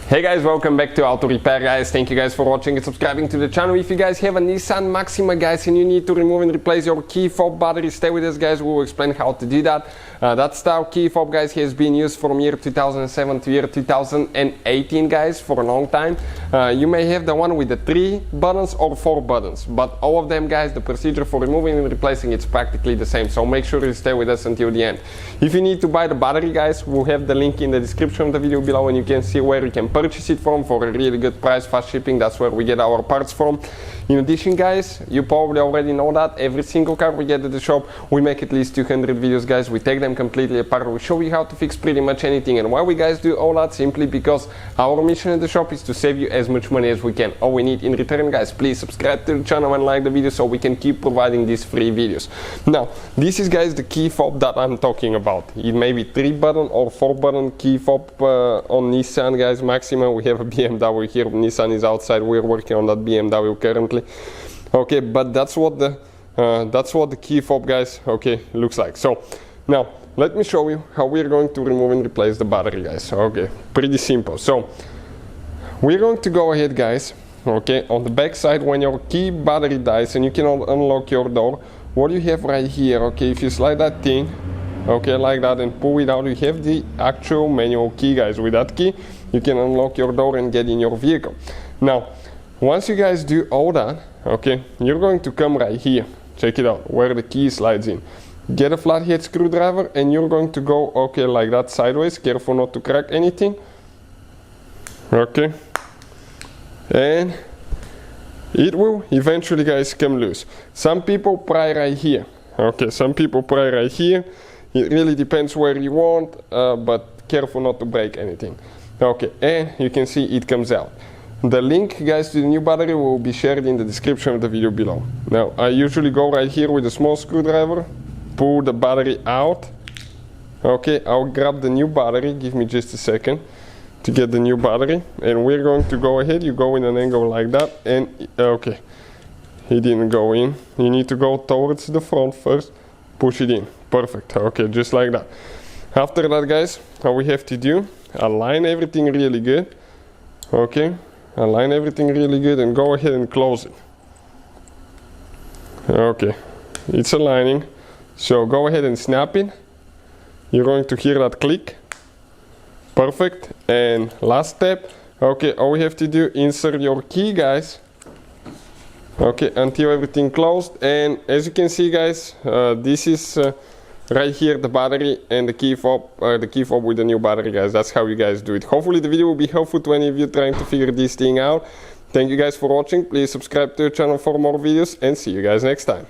Hey guys, welcome back to Auto Repair guys. Thank you guys for watching and subscribing to the channel. If you guys have a Nissan Maxima guys and you need to remove and replace your key fob battery, stay with us guys, we will explain how to do that. That style key fob guys has been used from year 2007 to year 2018 guys for a long time. You may have the one with the 3 buttons or 4 buttons, but all of them guys, the procedure for removing and replacing it's practically the same, so make sure you stay with us until the end. If you need to buy the battery guys, we'll have the link in the description of the video below and you can see where you can purchase it from for a really good price, fast shipping. That's where we get our parts from. In addition guys, you probably already know that every single car we get at the shop, we make at least 200 videos guys. We take them completely apart, we show you how to fix pretty much anything. And why we guys do all that? Simply because our mission at the shop is to save you as much money as we can. All we need in return guys, please subscribe to the channel and like the video so we can keep providing these free videos. Now this is guys the key fob that I'm talking about. It may be 3 button or 4 button key fob on Nissan guys Maxima. We have a BMW here, Nissan is outside, we're working on that BMW currently. Okay, but that's what the key fob guys looks like. So now let me show you how we're going to remove and replace the battery guys. Okay, pretty simple. So we're going to go ahead guys, okay, on the back side when your key battery dies and you cannot unlock your door, what you have right here, okay, if you slide that thing, okay, like that, and pull it out, you have the actual manual key guys. With that key you can unlock your door and get in your vehicle. Now once you guys do all that, okay, you're going to come right here, check it out, where the key slides in. Get a flathead screwdriver and you're going to go, okay, like that sideways, careful not to crack anything, okay, and it will eventually guys come loose. Some people pry right here, okay, some people pry right here. It really depends where you want, but careful not to break anything. Okay, and you can see it comes out. The link guys to the new battery will be shared in the description of the video below. Now I usually go right here with a small screwdriver, pull the battery out. Okay, I'll grab the new battery, give me just a second to get the new battery, and we're going to go ahead, you go in an angle like that, and okay, he didn't go in. You need to go towards the front first, push it in, perfect, okay, just like that. After that guys, how we have to do, align everything really good, okay, align everything really good and go ahead and close it. Okay, it's aligning, so go ahead and snap it. You're going to hear that click, perfect. And last step, okay, all we have to do, insert your key guys, okay, until everything closed. And as you can see guys, this is right here the battery and the key fob with the new battery guys. That's how you guys do it. Hopefully the video will be helpful to any of you trying to figure this thing out. Thank you guys for watching. Please subscribe to the channel for more videos and see you guys next time.